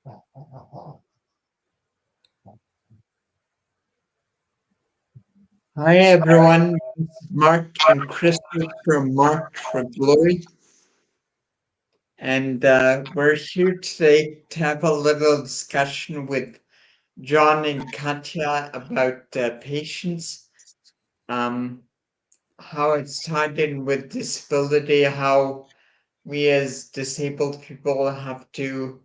Hi everyone, it's Mark and Crystal from Mark for Glory, and we're here today to have a little discussion with John and Katya about patience, um, how it's tied in with disability, how we as disabled people have to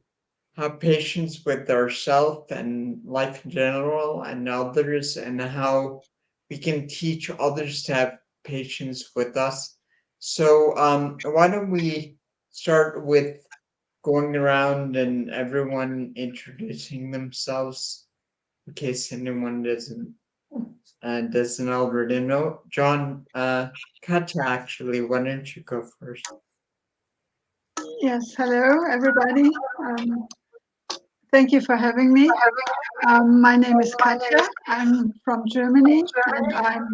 have patience with ourselves and life in general and others, and how we can teach others to have patience with us. So, why don't we start with going around and everyone introducing themselves in case anyone doesn't already know. John, Katja, actually, why don't you go first? Yes, hello everybody. Thank you for having me. My name is Katja. I'm from Germany and I'm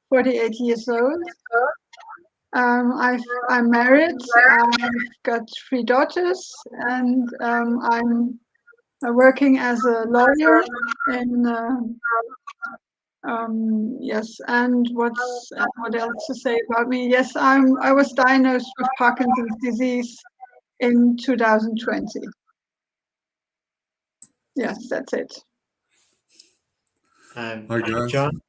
48 years old. I'm married. I've got 3 daughters and I'm working as a lawyer in yes. And what else to say about me? Yes, I was diagnosed with Parkinson's disease in 2020. Yes, that's it. Hi guys. John.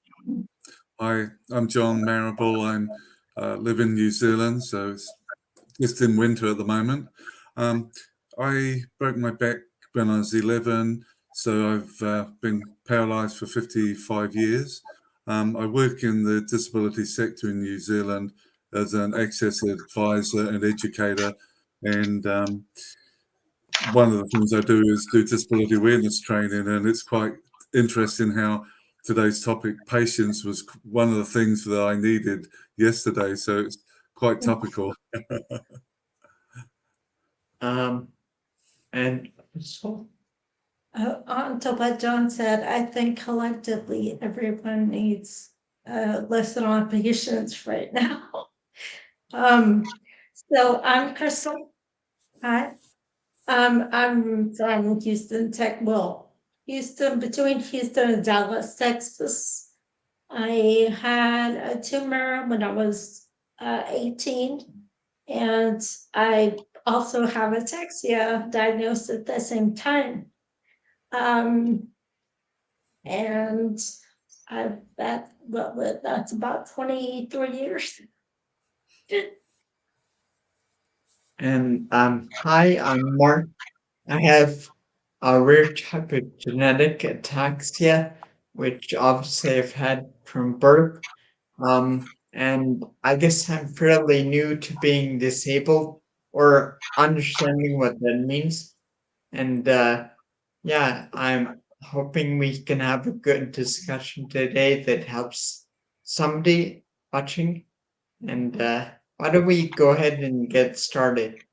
I'm John Marable. I live in New Zealand, so it's just in winter at the moment. Um, I broke my back when I was 11, so I've been paralysed for 55 years. I work in the disability sector in New Zealand as an access advisor and educator, and one of the things I do is do disability awareness training, and it's quite interesting how today's topic, patience, was one of the things that I needed yesterday. So it's quite topical. And so, On to what John said, I think collectively everyone needs a lesson on patience right now. So I'm Crystal. Hi. I'm from Houston, between Houston and Dallas, Texas. I had a tumor when I was 18, and I also have ataxia diagnosed at the same time. Um, and that's about 23 years. And hi, I'm Mark. I have a rare type of genetic ataxia, which obviously I've had from birth. And I guess I'm fairly new to being disabled or understanding what that means. And yeah, I'm hoping we can have a good discussion today that helps somebody watching. And why don't we go ahead and get started?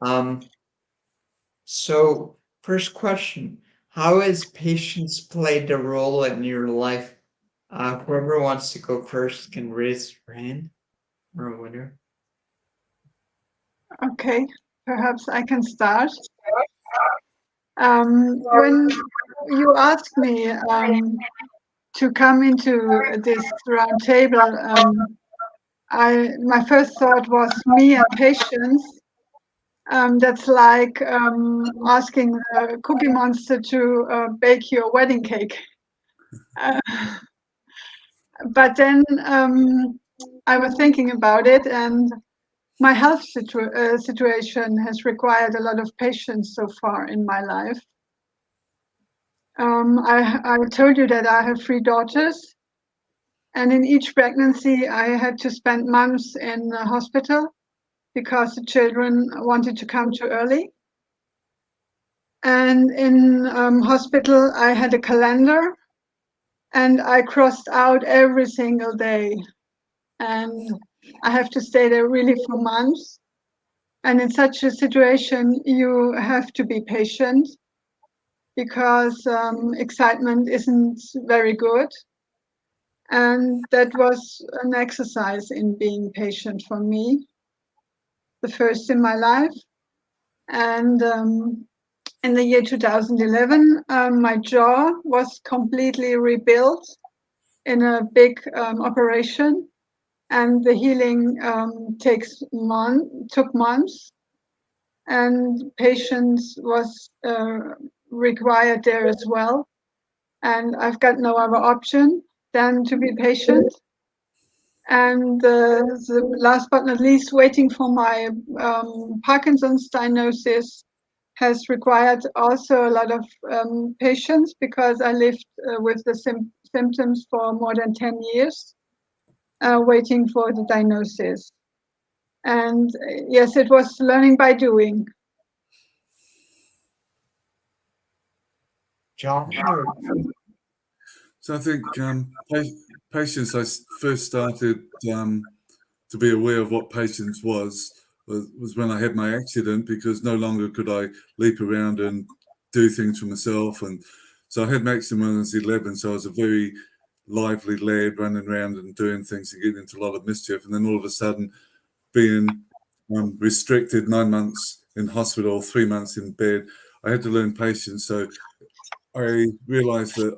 Um, so, first question: how has patience played a role in your life? Whoever wants to go first can raise their hand or a winner. Okay, perhaps I can start. When you asked me to come into this round table, my first thought was me and patience. That's like asking the Cookie Monster to bake your wedding cake. Uh, but then I was thinking about it, and my health situation has required a lot of patience so far in my life. I told you that I have 3 daughters, and in each pregnancy, I had to spend months in the hospital because the children wanted to come too early. And in hospital, I had a calendar, and I crossed out every single day. And I have to stay there really for months. And in such a situation, you have to be patient because excitement isn't very good. And that was an exercise in being patient for me, the first in my life. And in the year 2011, my jaw was completely rebuilt in a big operation, and the healing took months, and patience was required there as well. And I've got no other option than to be patient. And the last but not least, waiting for my Parkinson's diagnosis has required also a lot of patience, because I lived with the symptoms for more than 10 years, waiting for the diagnosis. And yes, it was learning by doing. John, So I think patience. First started to be aware of what patience was when I had my accident, because no longer could I leap around and do things for myself. And so I had my accident when I was 11. So I was a very lively lad, running around and doing things and getting into a lot of mischief. And then all of a sudden, being restricted 9 months in hospital, 3 months in bed, I had to learn patience. So I realized that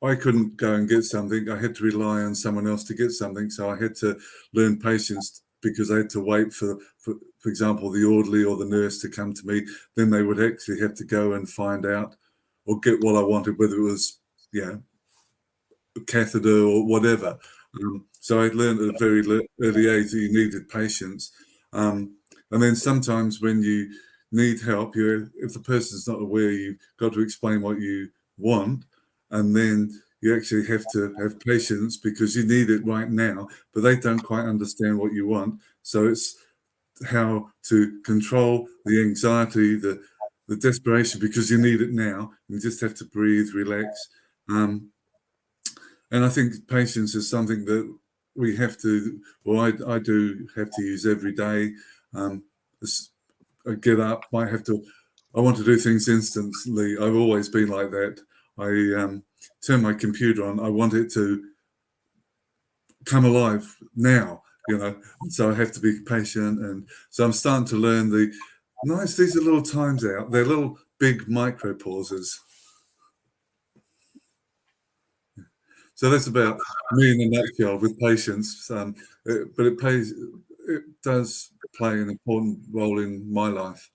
I couldn't go and get something. I had to rely on someone else to get something. So I had to learn patience, because I had to wait for example, the orderly or the nurse to come to me. Then they would actually have to go and find out or get what I wanted, whether it was, a catheter or whatever. So I learned at a very early age that you needed patience. And then sometimes when you need help, if the person's not aware, you've got to explain what you want, and then you actually have to have patience, because you need it right now, but they don't quite understand what you want. So it's how to control the anxiety, the desperation, because you need it now. You just have to breathe, relax. And I think patience is something that we have to, well, I do have to use every day. Um, I get up, I want to do things instantly. I've always been like that. I turn my computer on, I want it to come alive now. So I have to be patient. And so I'm starting to learn these are little times out. They're little big micro pauses. So that's about me in a nutshell with patience. But it does play an important role in my life.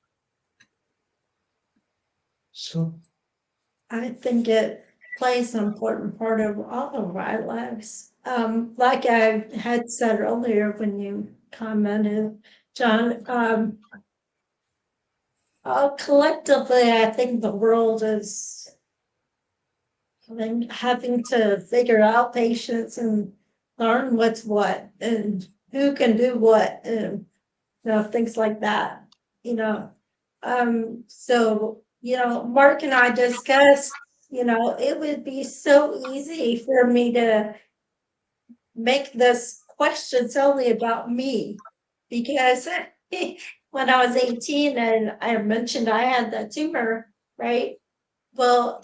so I think it plays an important part of all of our lives. Like I had said earlier when you commented, John, collectively, I think the world is having to figure out patience and learn what's what and who can do what, and things like that. You know, Mark and I discussed, it would be so easy for me to make this question solely about me, because when I was 18 and I mentioned I had that tumor, right? Well,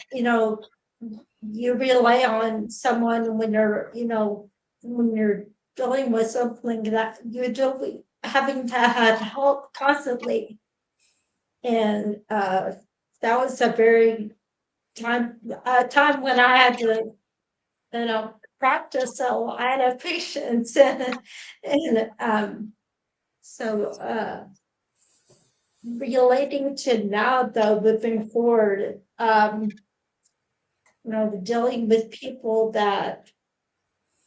you rely on someone when you're dealing with something that you're doing, having to have help constantly. And that was a very time when I had to, practice a lot of patience. And so relating to now, though, moving forward, dealing with people that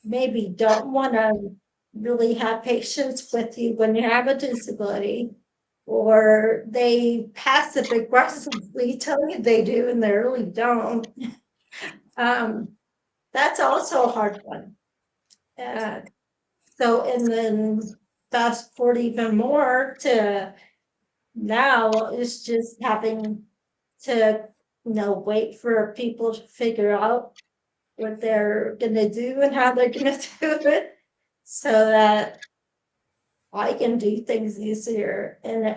maybe don't want to really have patience with you when you have a disability, or they passive aggressively tell you they do and they really don't. Um, that's also a hard one. Uh, and then fast forward even more to now, is just having to, wait for people to figure out what they're gonna do and how they're gonna do it, so that I can do things easier, and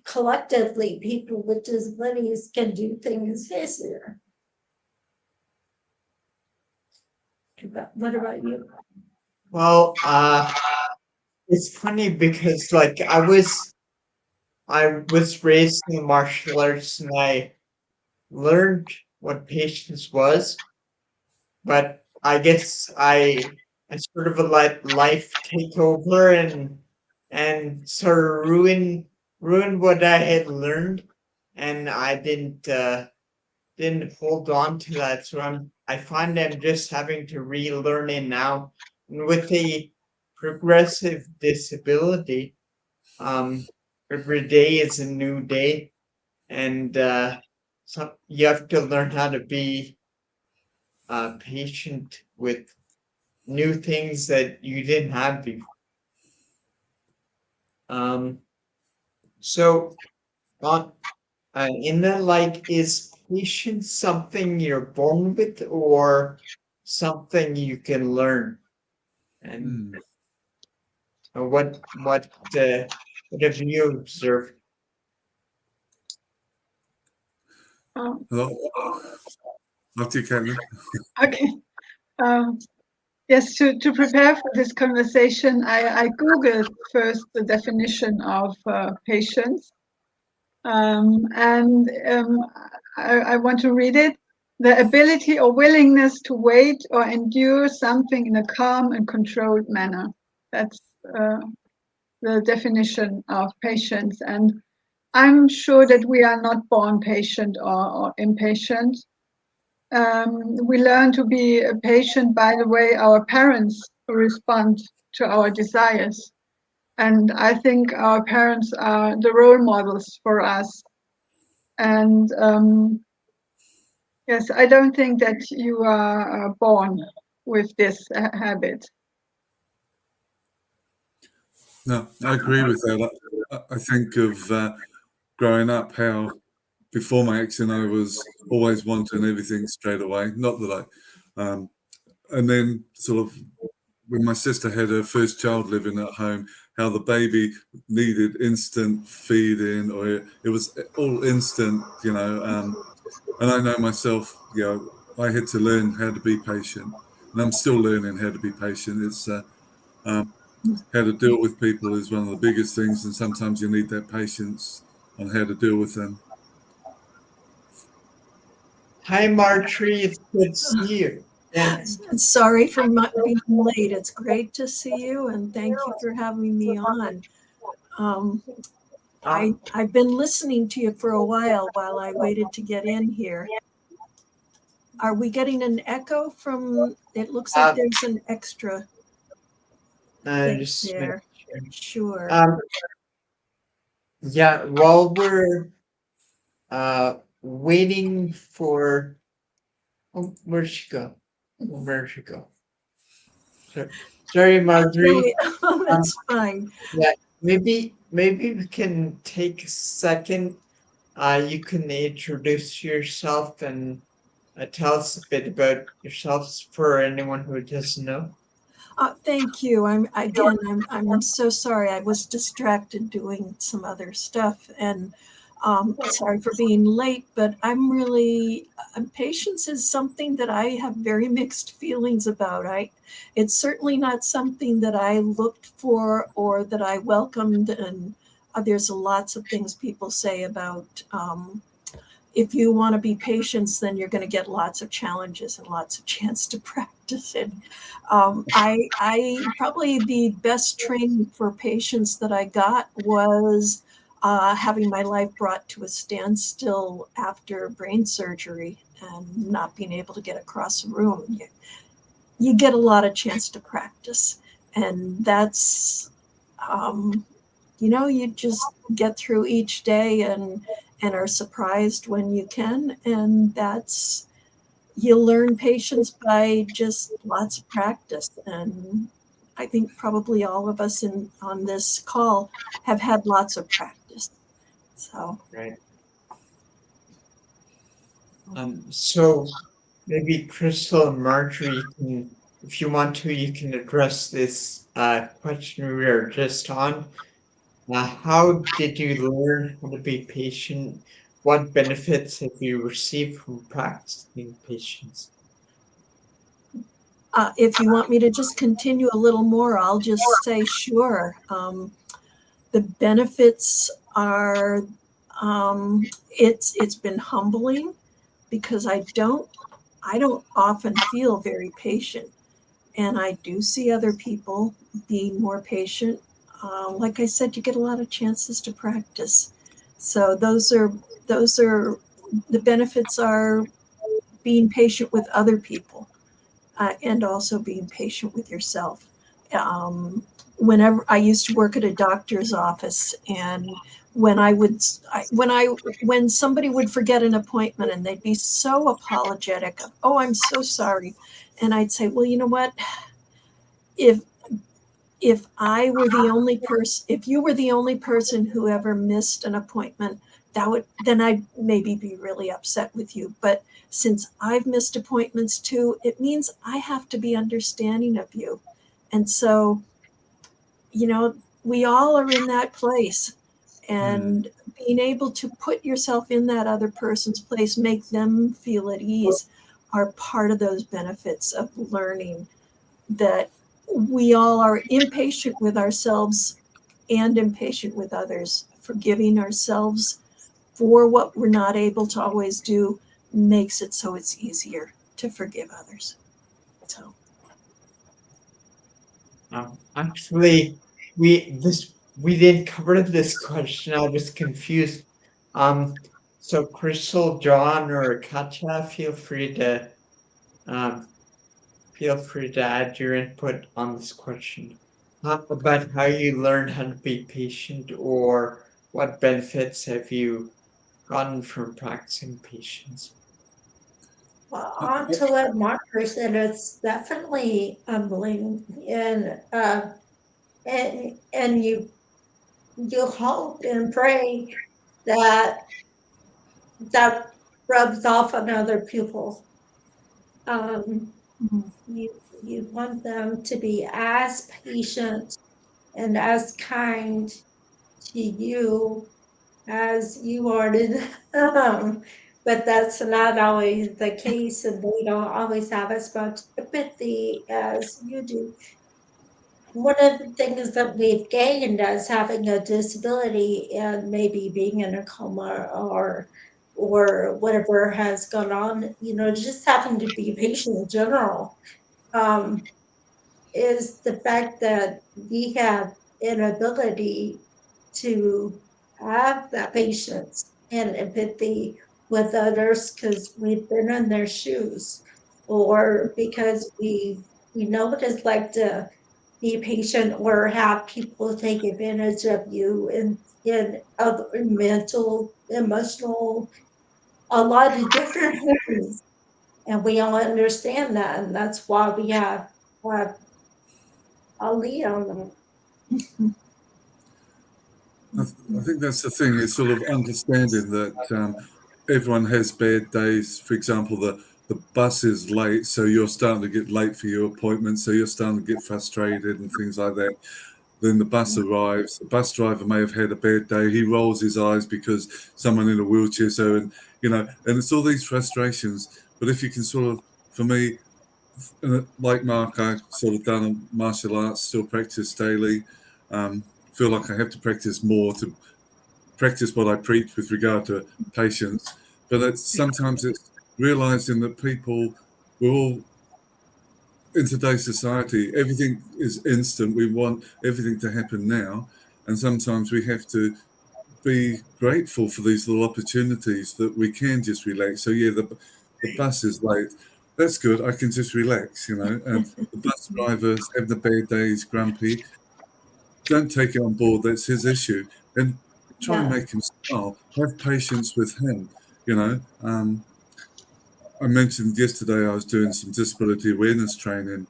collectively, people with disabilities can do things easier. What about you? well, it's funny because like I was raised in martial arts and I learned what patience was, but I guess I sort of let life take over and sort of ruin what I had learned, and I didn't hold on to that. So I find I'm just having to relearn it now. And with a progressive disability, every day is a new day, and so you have to learn how to be patient with new things that you didn't have before. Um, so on in that, like, is patience something you're born with or something you can learn? And Hmm. what have you observed? Um, Hello? After you, Caitlin. okay. Um, yes, to prepare for this conversation, I Googled first the definition of patience. And I want to read it. The ability or willingness to wait or endure something in a calm and controlled manner. That's uh, the definition of patience. And I'm sure that we are not born patient or impatient. We learn to be patient by the way our parents respond to our desires. And I think our parents are the role models for us. And yes, I don't think that you are born with this habit. No, I agree with that. I think of growing up how before my accident I was always wanting everything straight away. Not that and then sort of when my sister had her first child living at home, how the baby needed instant feeding, or it was all instant, and I know myself, I had to learn how to be patient, and I'm still learning how to be patient. It's how to deal with people is one of the biggest things, and sometimes you need that patience on how to deal with them. Hi, Marjorie. It's good to see you. And Sorry for being late. It's great to see you, and thank you for having me on. Um, uh, I've been listening to you for a while I waited to get in here. Are we getting an echo from? It looks like uh, there's an extra thing just make there. sure. Sure. Um, yeah. While we're waiting for, oh, where'd she go? Where'd she go? So, sorry, No, Marjorie. Um, that's fine. yeah, maybe we can take a second. You can introduce yourself and tell us a bit about yourselves for anyone who doesn't know. Thank you. I'm so sorry. I was distracted doing some other stuff, and sorry for being late. But patience is something that I have very mixed feelings about. It's certainly not something that I looked for or that I welcomed. And there's lots of things people say about. If you want to be patient, then you're going to get lots of challenges and lots of chance to practice it. I probably the best training for patience that I got was having my life brought to a standstill after brain surgery and not being able to get across a room. You get a lot of chance to practice, and that's you just get through each day and are surprised when you can, and that's you learn patience by just lots of practice. And I think probably all of us in on this call have had lots of practice. So Right. So maybe Crystal and Marjorie can, if you want to, you can address this question we were just on. How did you learn how to be patient? What benefits have you received from practicing patience? if you want me to just continue a little more, I'll just say sure. The benefits are it's been humbling because I don't often feel very patient, and I do see other people being more patient. Like I said, you get a lot of chances to practice, so those are the benefits are being patient with other people, and also being patient with yourself. Whenever I used to work at a doctor's office, and when I would, when somebody would forget an appointment and they'd be so apologetic, of, oh, I'm so sorry, and I'd say, well, you know what, if I were the only person, if you were the only person who ever missed an appointment, then I'd maybe be really upset with you. But since I've missed appointments too, it means I have to be understanding of you. And so, we all are in that place. And being able to put yourself in that other person's place, make them feel at ease, are part of those benefits of learning that we all are impatient with ourselves and impatient with others. Forgiving ourselves for what we're not able to always do makes it so it's easier to forgive others. So Actually, we didn't cover this question. I was confused. So Crystal, John, or Katja, um, feel free to add your input on this question. About how you learn how to be patient, or what benefits have you gotten from practicing patience? Well, on to what Mark said, it's definitely humbling, and you hope and pray that that rubs off on other people. Um, mhm. you want them to be as patient and as kind to you as you are to them. But that's not always the case, and they don't always have as much empathy as you do. One of the things that we've gained as having a disability and maybe being in a coma or whatever has gone on, just having to be patient in general, um, is the fact that we have an ability to have that patience and empathy with others because we've been in their shoes, or because we know what it's like to be patient or have people take advantage of you in other mental, emotional, a lot of different ways. And we all understand that, and that's why we have a lead on them. I think that's the thing. It's sort of understanding that everyone has bad days. For example, the bus is late, so you're starting to get late for your appointment, so you're starting to get frustrated and things like that. Then the bus arrives. The bus driver may have had a bad day. He rolls his eyes because someone in a wheelchair. So, and it's all these frustrations. But if you can sort of, for me, like Mark, I've sort of done martial arts, still practice daily. Feel like I have to practice more to practice what I preach with regard to patience. But sometimes it's realizing that people, we're all in today's society, everything is instant. We want everything to happen now. And sometimes we have to be grateful for these little opportunities that we can just relax. So yeah, the bus is late. That's good. I can just relax, And the bus driver's having a bad day, he's grumpy. Don't take it on board. That's his issue, and try and Yeah. make him smile. Have patience with him. You know. I mentioned yesterday I was doing some disability awareness training,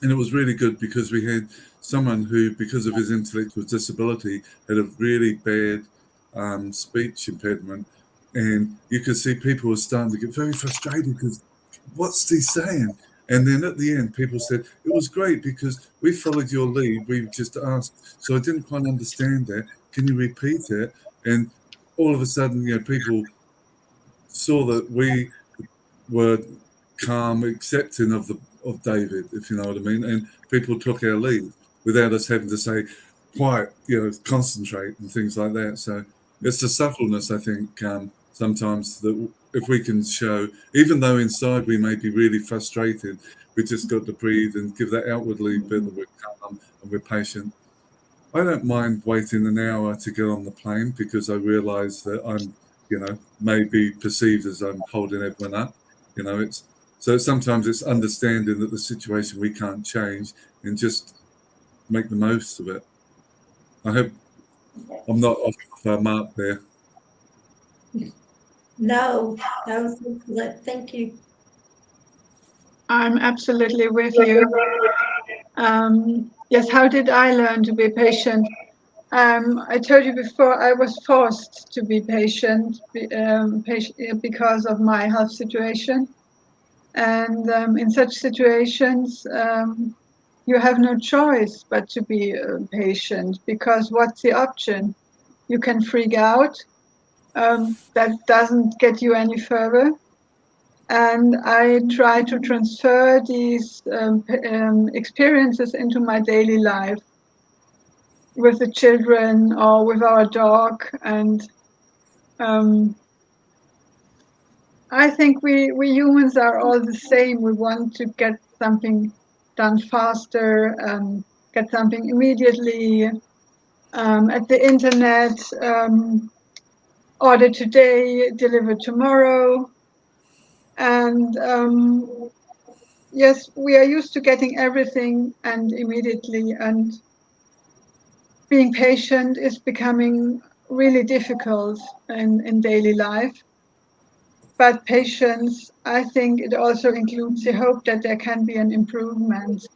and it was really good because we had someone who, because of his intellectual disability, had a really bad speech impediment, and you could see people were starting to get very frustrated because what's he saying? And then at the end, people said it was great because we followed your lead. We just asked, so I didn't quite understand that. Can you repeat it? And all of a sudden, people saw that we were calm, accepting of David, if you know what I mean. And people took our lead without us having to say, quite, concentrate and things like that. So it's the subtleness, I think, sometimes that if we can show, even though inside we may be really frustrated, we just got to breathe and give that outwardly bit that we're calm and we're patient. I don't mind waiting an hour to get on the plane because I realise that I'm, maybe perceived as I'm holding everyone up. It's so sometimes it's understanding that the situation we can't change and just make the most of it. I hope I'm not off mark there. No, that was excellent. Thank you. I'm absolutely with you. Yes, how did I learn to be patient? I told you before, I was forced to be patient, because of my health situation. And in such situations, you have no choice but to be patient, because what's the option? You can freak out. That doesn't get you any further. And I try to transfer these experiences into my daily life with the children or with our dog. And I think we humans are all the same. We want to get something done faster, get something immediately, at the internet, order today, deliver tomorrow. And yes, we are used to getting everything and immediately, and being patient is becoming really difficult in daily life. But patience, I think it also includes the hope that there can be an improvement.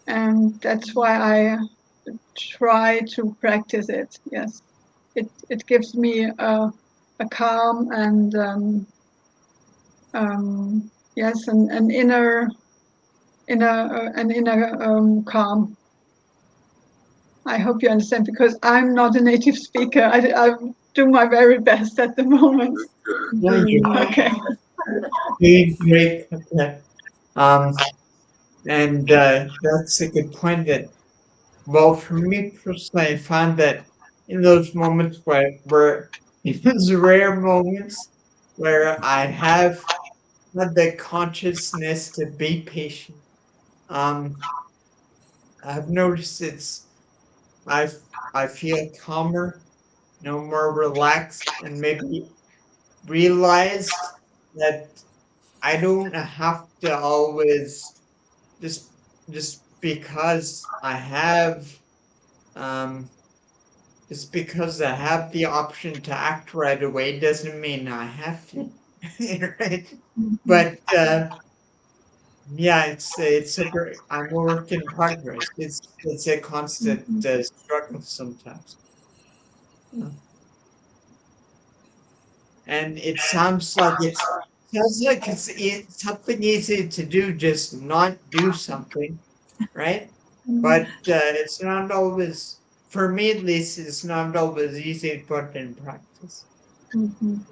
And that's why I try to practice it. Yes, it gives me a calm and yes, an inner calm. I hope you understand, because I'm not a native speaker. I do my very best at the moment. No, you're Okay. doing great. Okay. Um, and that's a good point. That well, for me personally, I find that in those moments where in those rare moments where I have had the consciousness to be patient, um, I've noticed I I feel calmer, more relaxed, and maybe realized that I don't have to always just just because I have um just because I have the option to act right away doesn't mean I have to. Right? Mhm. But yeah, I'm a work in progress. It's a constant Mhm. struggle sometimes. Yeah. And it sounds like something easy to do, just not do something, right? But it's not always, for me at least, it's not always easy to put in practice. Mhm.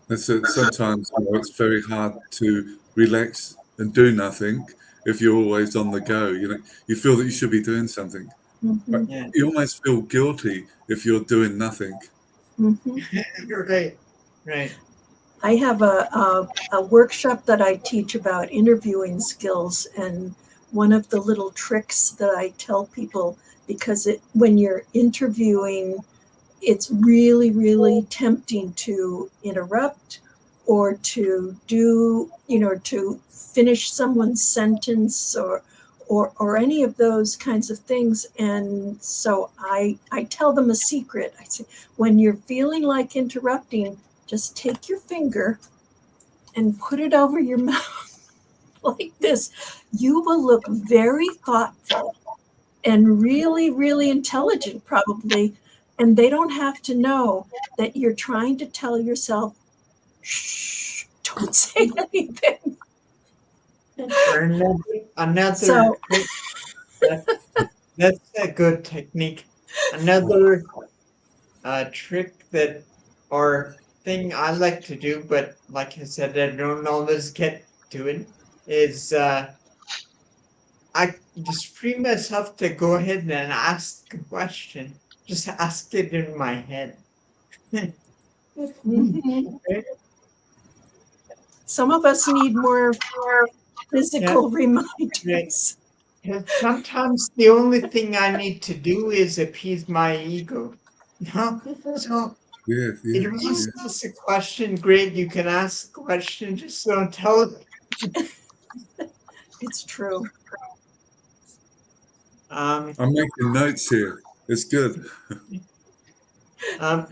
That's it. Sometimes it's very hard to relax and do nothing if you're always on the go. You feel that you should be doing something, but Mhm. Yeah. you almost feel guilty if you're doing nothing. Mhm. You're right. Right. I have a workshop that I teach about interviewing skills, and one of the little tricks that I tell people, because when you're interviewing, it's really, really tempting to interrupt or to to finish someone's sentence or any of those kinds of things. And so I tell them a secret. I say, when you're feeling like interrupting, just take your finger and put it over your mouth like this. You will look very thoughtful and really, really intelligent, probably. And they don't have to know that you're trying to tell yourself, shh, don't say anything. Or another So, trick that that's a good technique. Another trick that or thing I like to do, but like I said, I don't always get to it, is I just free myself to go ahead and ask a question. Just ask it in my head. Mhm. Some of us need more Yeah, physical right. reminders. And sometimes the only thing I need to do is appease my ego. No? So Yeah, if yeah, you want yeah. to ask a question, great, you can ask a question, just don't tell it. It's true. Um, I'm making notes here. It's good.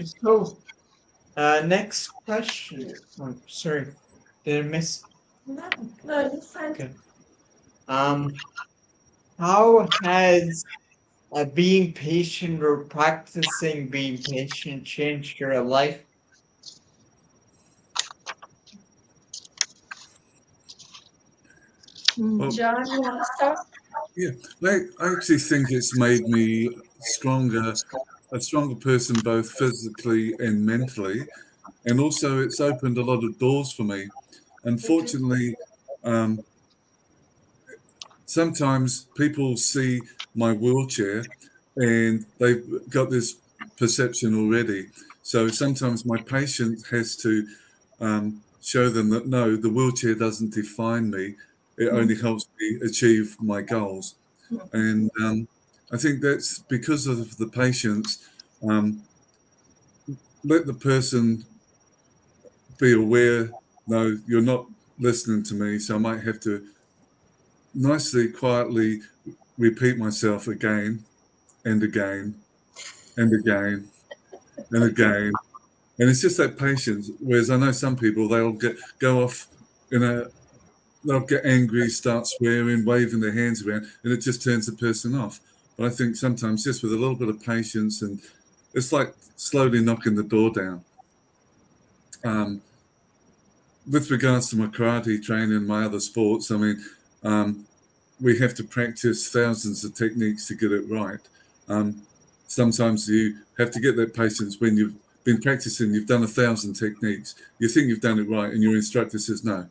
so next question. Oh, sorry, did I miss? No, no, you're fine. Okay. Um, how has being patient or practicing being patient changed your life? Mm. Well, John, you want to start? yeah, I actually think it's made me stronger, a stronger person, both physically and mentally. And also, it's opened a lot of doors for me. Unfortunately, um, sometimes people see my wheelchair and they've got this perception already. So sometimes my patient has to show them that no, the wheelchair doesn't define me. It only helps me achieve my goals. And I think that's because of the patients. Um, let the person be aware, no, you're not listening to me. So I might have to nicely, quietly repeat myself again and again and again and again. And it's just that patience. Whereas I know some people, they'll go off in a, they'll get angry, start swearing, waving their hands around, and it just turns the person off. But I think sometimes just with a little bit of patience, and it's like slowly knocking the door down. Um, with regards to my karate training and my other sports, I mean, um, we have to practice thousands of techniques to get it right. Um, sometimes you have to get that patience when you've been practicing, you've done 1,000 techniques, you think you've done it right, and your instructor says, no,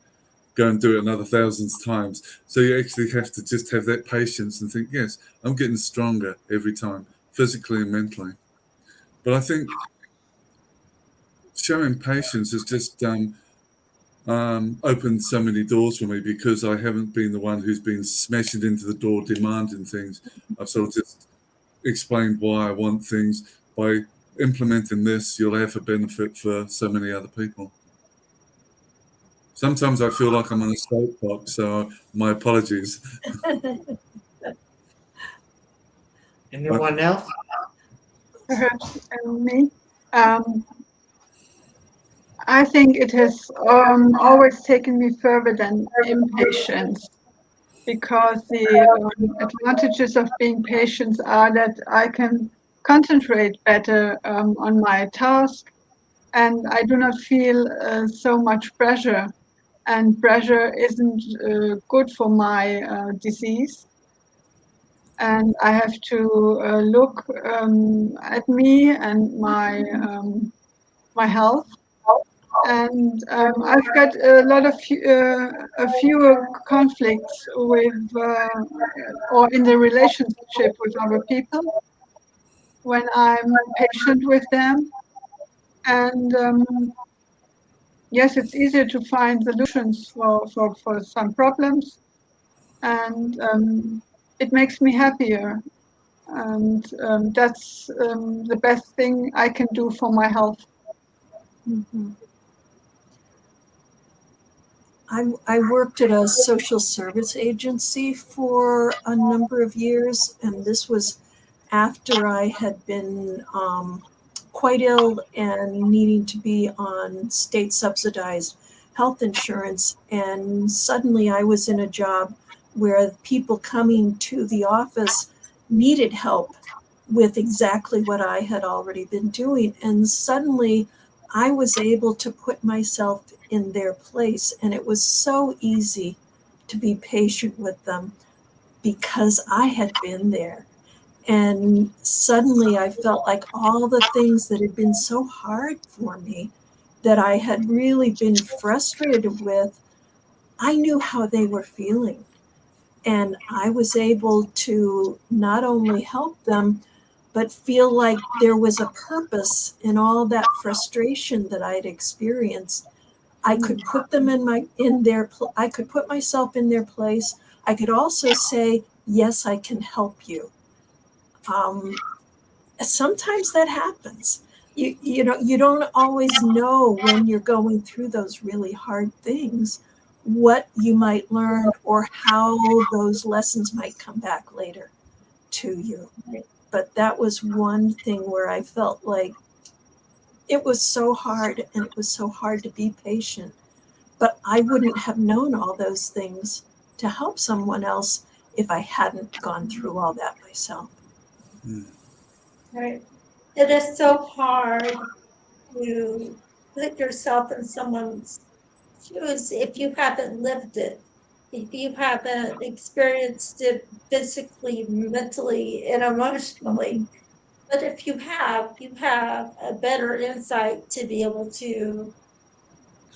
go and do it another thousands times. So you actually have to just have that patience and think, yes, I'm getting stronger every time, physically and mentally. But I think showing patience has just opened so many doors for me because I haven't been the one who's been smashing into the door demanding things. I've sort of just explained why I want things. By implementing this, you'll have a benefit for so many other people. Sometimes I feel like I'm on a soapbox, so my apologies. I, Anyone else? Perhaps me. Um, I think it has always taken me further than impatience because the advantages of being patient are that I can concentrate better on my task and I do not feel so much pressure. And pressure isn't good for my disease. And I have to look at me and my health. And I've got a lot of a fewer conflicts with or in the relationship with other people when I'm patient with them. And yes, it's easier to find solutions for some problems, and it makes me happier. And that's the best thing I can do for my health. Mhm. I worked at a social service agency for a number of years, and this was after I had been quite ill and needing to be on state subsidized health insurance. And suddenly I was in a job where people coming to the office needed help with exactly what I had already been doing. And suddenly I was able to put myself in their place. And it was so easy to be patient with them because I had been there. And suddenly I felt like all the things that had been so hard for me, that I had really been frustrated with, I knew how they were feeling. And I was able to not only help them, but feel like there was a purpose in all that frustration that I'd experienced. I could put them in their I could put myself in their place. I could also say, yes, I can help you. Um, Sometimes that happens. You know, you don't always know when you're going through those really hard things what you might learn or how those lessons might come back later to you. But that was one thing where I felt like it was so hard, and it was so hard to be patient, but I wouldn't have known all those things to help someone else if I hadn't gone through all that myself. Right. It is so hard to put yourself in someone's shoes if you haven't lived it, if you haven't experienced it physically, mentally, and emotionally. But if you have a better insight to be able to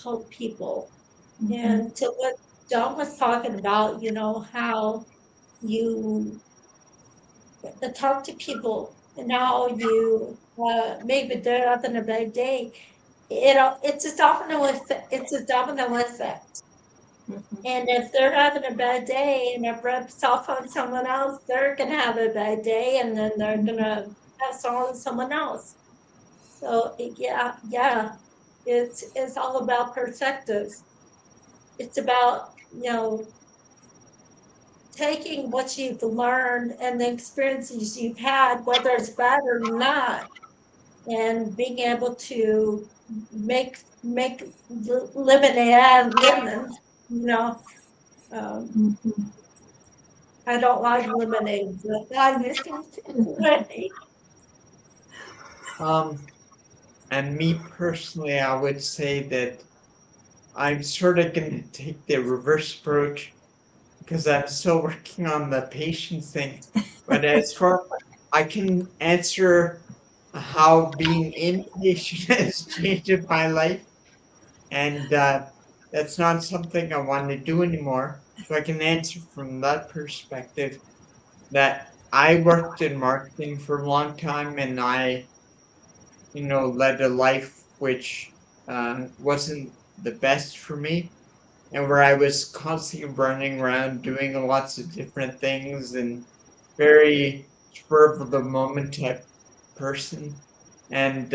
help people. And to what John was talking about, how you talk to people and how you maybe they're having a bad day. It's a domino effect. It's a domino effect. Mhm. And if they're having a bad day and it rubs off on someone else, they're gonna have a bad day, and then they're gonna pass on to someone else. So yeah, yeah, it's all about perspectives. It's about taking what you've learned and the experiences you've had, whether it's bad or not, and being able to make lemonade out of lemons. You know, um, Mhm. I don't like lemonade, but I used to anyway. Um, and me personally, I would say that I'm sort of going to take the reverse approach because I'm still working on the patience thing. But as far I can answer how being impatient has changed my life, and that's not something I want to do anymore. So I can answer from that perspective that I worked in marketing for a long time, and I, led a life which wasn't the best for me, and where I was constantly running around doing lots of different things and very spur of the moment type person, and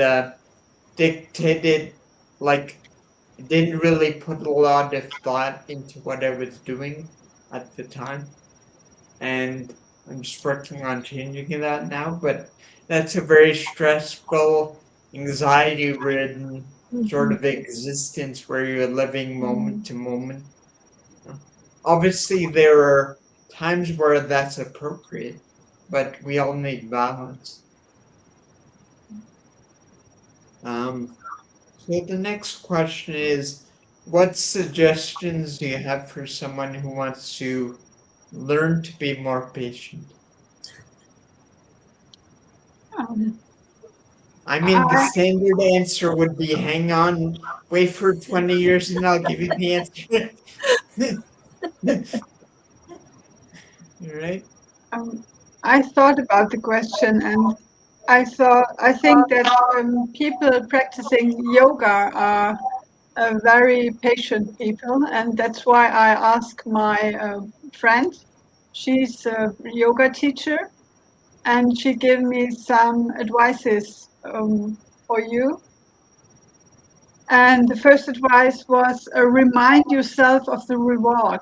dictated like didn't really put a lot of thought into what I was doing at the time, and I'm just working on changing that now. But that's a very stressful, anxiety-ridden sort Mhm. of existence where you're living moment Mhm. to moment. Obviously, there are times where that's appropriate, but we all need balance. Um, so the next question is, what suggestions do you have for someone who wants to learn to be more patient? Um, I mean, the I, standard answer would be hang on, wait for 20 years, and I'll give you the answer. Right? um, I thought about the question, and I think that people practicing yoga are very patient people, and that's why I asked my friend. She's a yoga teacher, and she gave me some advices for you. And the first advice was remind yourself of the reward.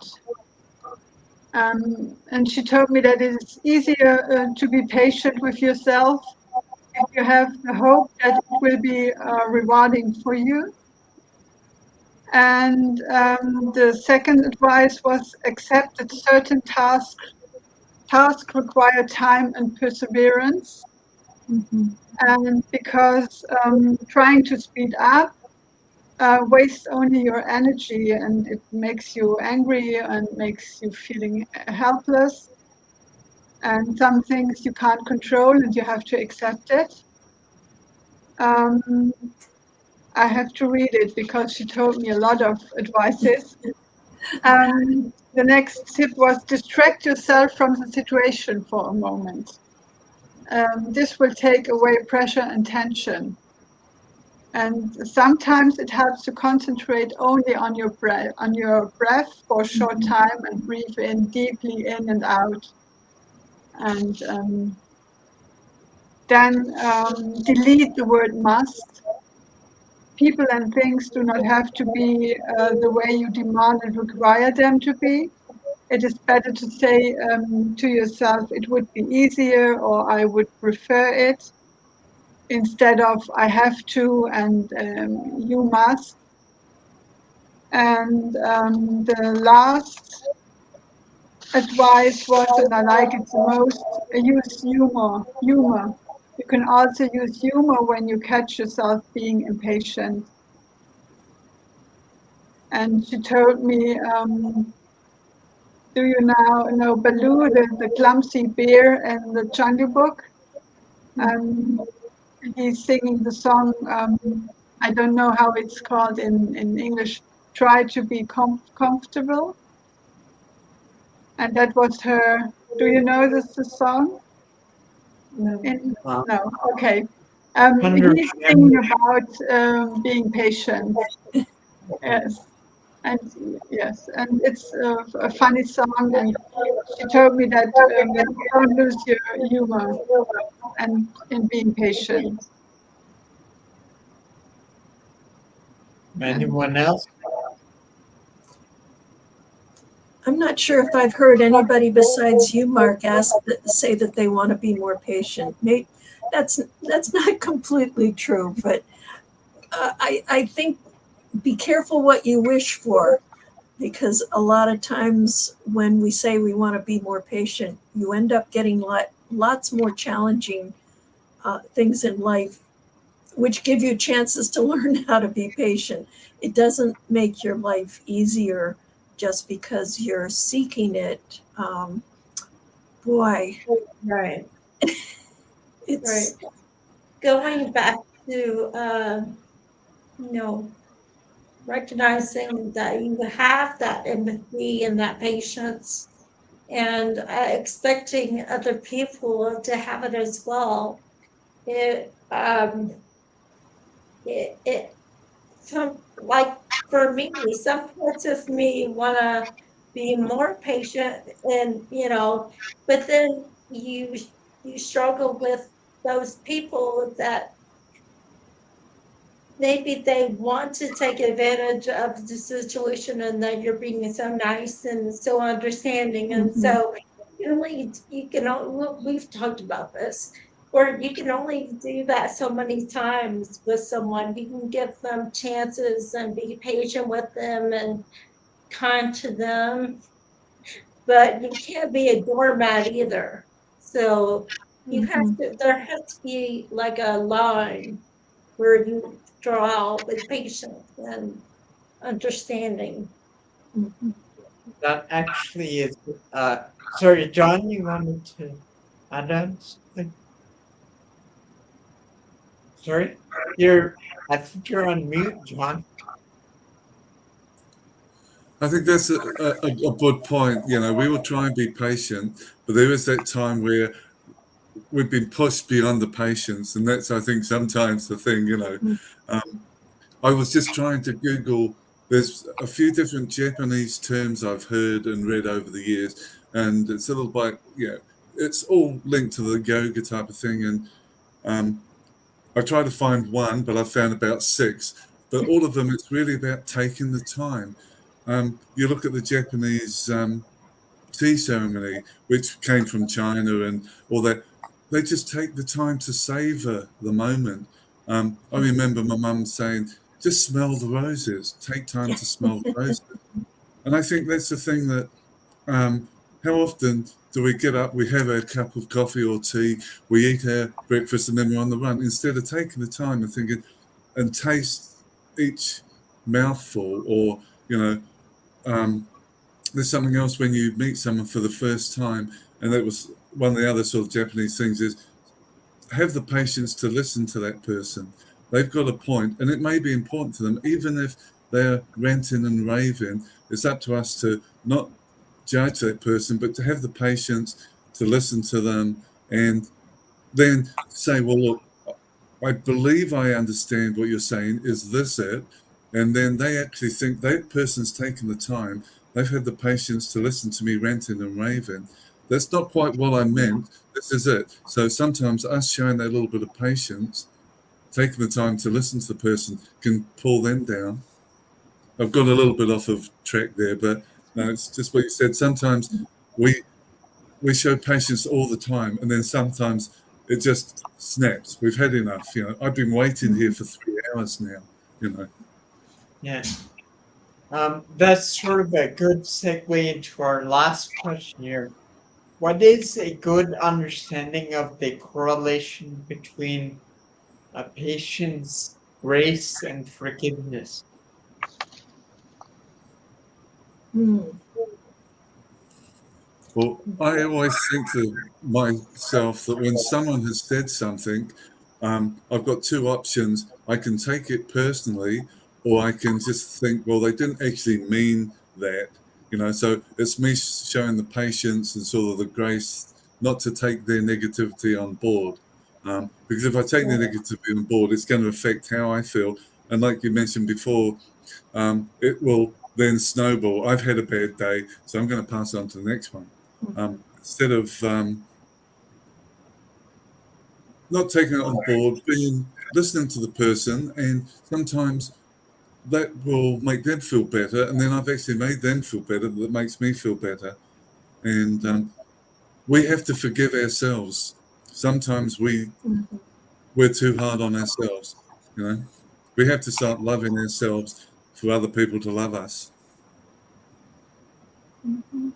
And she told me that it's easier to be patient with yourself if you have the hope that it will be rewarding for you. And the second advice was accept that certain tasks require time and perseverance. Mhm. And because trying to speed up wastes only your energy, and it makes you angry and makes you feeling helpless. And some things you can't control, and you have to accept it. I have to read it because she told me a lot of advices. The next tip was distract yourself from the situation for a moment. This will take away pressure and tension. And sometimes it helps to concentrate only on your breath for a short time and breathe in deeply in and out. And then delete the word must. People and things do not have to be the way you demand and require them to be. It is better to say to yourself, it would be easier, or I would prefer it, instead of I have to and you must. And the last advice was, and I like it the most, use humor. Humor. You can also use humor when you catch yourself being impatient. And she told me, do you now know Baloo, the clumsy bear in the Jungle Book? He's singing the song, I don't know how it's called in English, Try to be comfortable. And that was her, do you know the song? No. No, okay. Under He's singing about being patient. Yes, and yes, and it's a funny song. And she told me that don't lose your humor and in being patient. anyone else? I'm not sure if I've heard anybody besides you, Mark, say that they want to be more patient. Maybe that's not completely true, but I think be careful what you wish for, because a lot of times when we say we want to be more patient, you end up getting lots more challenging things in life, which give you chances to learn how to be patient. It doesn't make your life easier just because you're seeking it. Boy, Right. it's Right. Going back to, you know, recognizing that you have that empathy and that patience, and expecting other people to have it as well. It, it some like for me, some parts of me want to be more patient, and but then you struggle with those people that maybe they want to take advantage of the situation, and that you're being so nice and so understanding. And mhm, so you can only, we've talked about this, or you can only do that so many times with someone. You can give them chances and be patient with them and kind to them, but you can't be a doormat either. So mhm, there has to be like a line where you draw out with patience and understanding. mhm. That actually is, sorry, John, you wanted to add on something? Sorry? I think you're on mute, John. I think that's a good point. We will try and be patient, but there is that time where we've been pushed beyond the patience, and that's, I think, sometimes the thing. Um, I was just trying to Google. There's a few different Japanese terms I've heard and read over the years, and it's a little bit, it's all linked to the yoga type of thing. And I tried to find one, but I found about six. But all of them, it's really about taking the time. You look at the Japanese tea ceremony, which came from China and all that. They just take the time to savor the moment. I remember my mum saying, just smell the roses, take time to smell the roses. And I think that's the thing that, how often do we get up, we have our cup of coffee or tea, we eat our breakfast, and then we're on the run, instead of taking the time and thinking and taste each mouthful, or, you know, um, there's something else when you meet someone for the first time, and that was one of the other sort of Japanese things, is have the patience to listen to that person. They've got a point, and it may be important to them, even if they're ranting and raving. It's up to us to not judge that person, but to have the patience to listen to them and then say, well, look, I believe I understand what you're saying. Is this it? And then they actually think that person's taken the time, they've had the patience to listen to me ranting and raving. That's not quite what I meant. This is it. So sometimes us showing that little bit of patience, taking the time to listen to the person, can pull them down. I've got a little bit off of track there, but no, it's just what you said. Sometimes we we show patience all the time, and then sometimes it just snaps. We've had enough. I've been waiting here for 3 hours now. You know. Yeah. That's sort of a good segue into our last question here. What is a good understanding of the correlation between a patient's grace and forgiveness? Hmm. Well, I always think to myself that when someone has said something, I've got two options. I can take it personally, or I can just think, well, they didn't actually mean that. So it's me showing the patience and sort of the grace not to take their negativity on board. Because if I take their negativity on board, it's going to affect how I feel. And like you mentioned before, it will then snowball. I've had a bad day, so I'm going to pass on to the next one. Instead of not taking it on board, being listening to the person, and sometimes that will make them feel better, and then I've actually made them feel better. That makes me feel better, and we have to forgive ourselves. Sometimes Mhm. we're too hard on ourselves. We have to start loving ourselves for other people to love us. Mhm.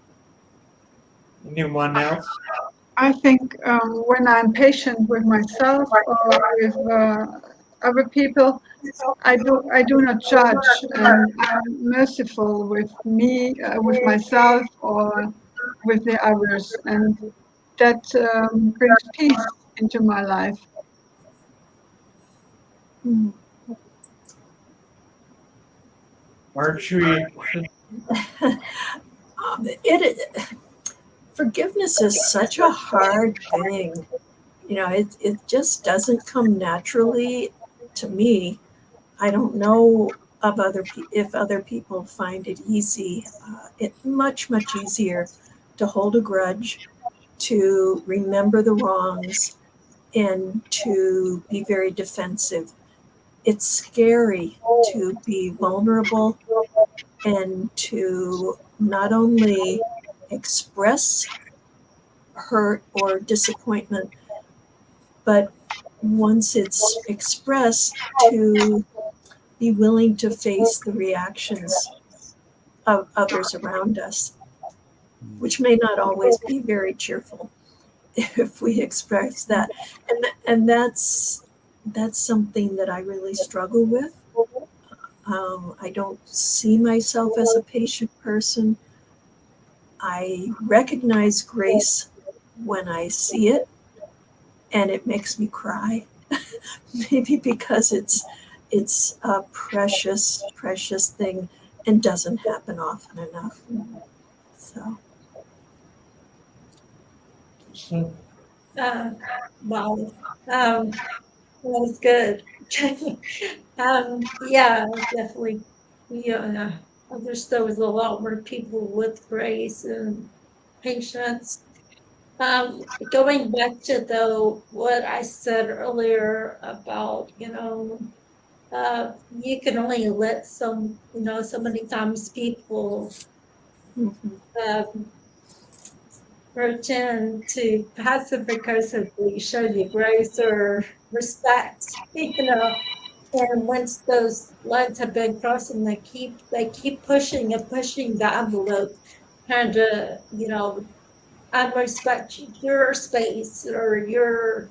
Anyone else? I think when I'm patient with myself or with other people, I do not judge, and I'm merciful with me, with myself, or with the others, and that brings peace into my life. Hmm. Marjorie, It forgiveness is such a hard thing. It just doesn't come naturally to me. I don't know of if other people find it easy. It much easier to hold a grudge, to remember the wrongs, and to be very defensive. It's scary to be vulnerable and to not only express hurt or disappointment, but once it's expressed, to be willing to face the reactions of others around us, which may not always be very cheerful if we express that. And that's something that I really struggle with. I don't see myself as a patient person. I recognize grace when I see it, and it makes me cry. Maybe because it's a precious thing and doesn't happen often enough. So Uh, wow. That was good. Yeah, definitely. Yeah, there's still was a lot more people with grace and patience. Going back to though what I said earlier about, you can only let so many times people mhm. um, pretend to passive aggressively show you grace or respect, and once those lines have been crossed and they keep pushing and pushing the envelope, trying to, unrespect your space or your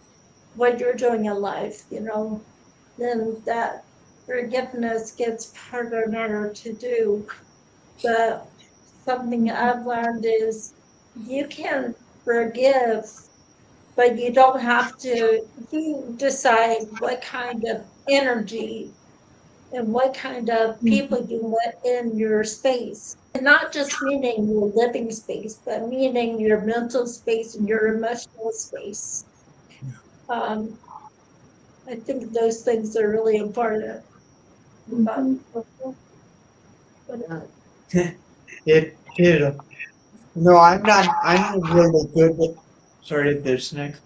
what you're doing in life, then that forgiveness gets harder and harder to do. But something I've learned is you can forgive, but you don't have to. You decide what kind of energy and what kind of Mhm. people you want in your space. And not just meaning your living space, but meaning your mental space and your emotional space. Um, I think those things are really important. But, Mhm. It did. No, I'm not really good at, sorry, there's next.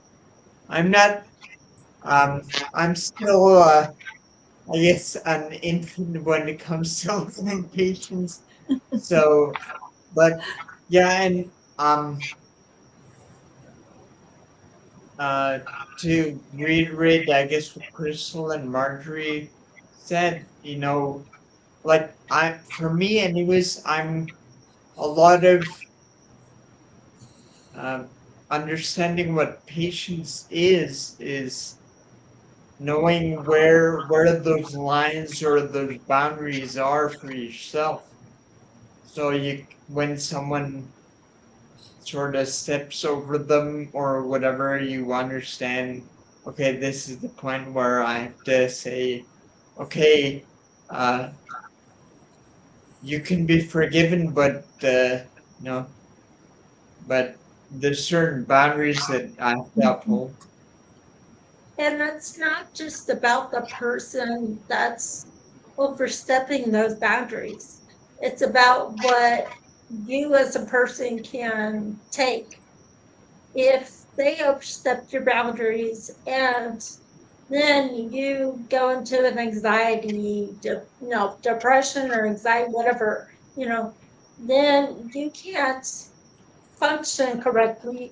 I'm not, I'm still, I guess an infant when it comes to implementations. So, but yeah, and, uh, to reiterate, I guess what Crystal and Marjorie said, like for me anyways, I'm a lot of, um, understanding what patience is knowing where those lines or those boundaries are for yourself. So when someone sort of steps over them or whatever, you understand, okay, this is the point where I have to say, okay, uh, you can be forgiven, but no, but there's certain boundaries that I have to Mhm. uphold. and it's not just about the person that's overstepping those boundaries. It's about what you as a person can take if they overstep your boundaries and then you go into an anxiety, depression or anxiety, whatever, then you can't function correctly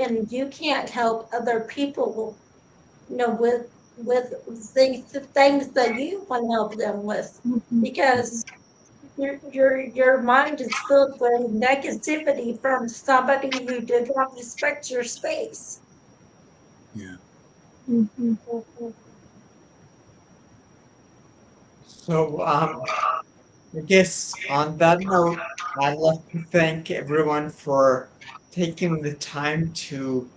and you can't help other people, with things that you want to help them with Mhm. because your mind is filled with negativity from somebody who did not respect your space. Yeah. Mhm. So I guess on that note, I'd like to thank everyone for taking the time to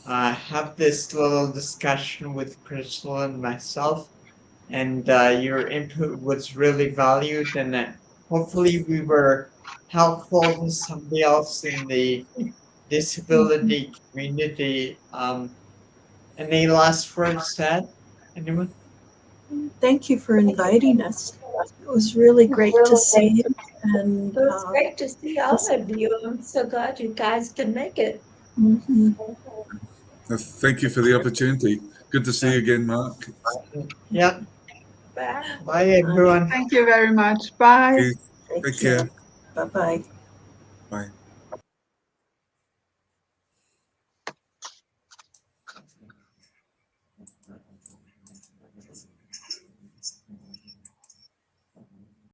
have this little discussion with Crystal and myself. And your input was really valued, and hopefully, we were helpful to somebody else in the Mhm. disability community. Any last words said? Anyone? Thank you for inviting us. It was really great to see you and So it's great to see all just. of you. I'm so glad you guys can make it. Mhm. Thank you for the opportunity. Good to see Yeah. you again, Mark. Yeah. Bye. Bye, Bye. everyone. Thank you very much. Bye. Okay, Take take care. care. Bye bye. Bye.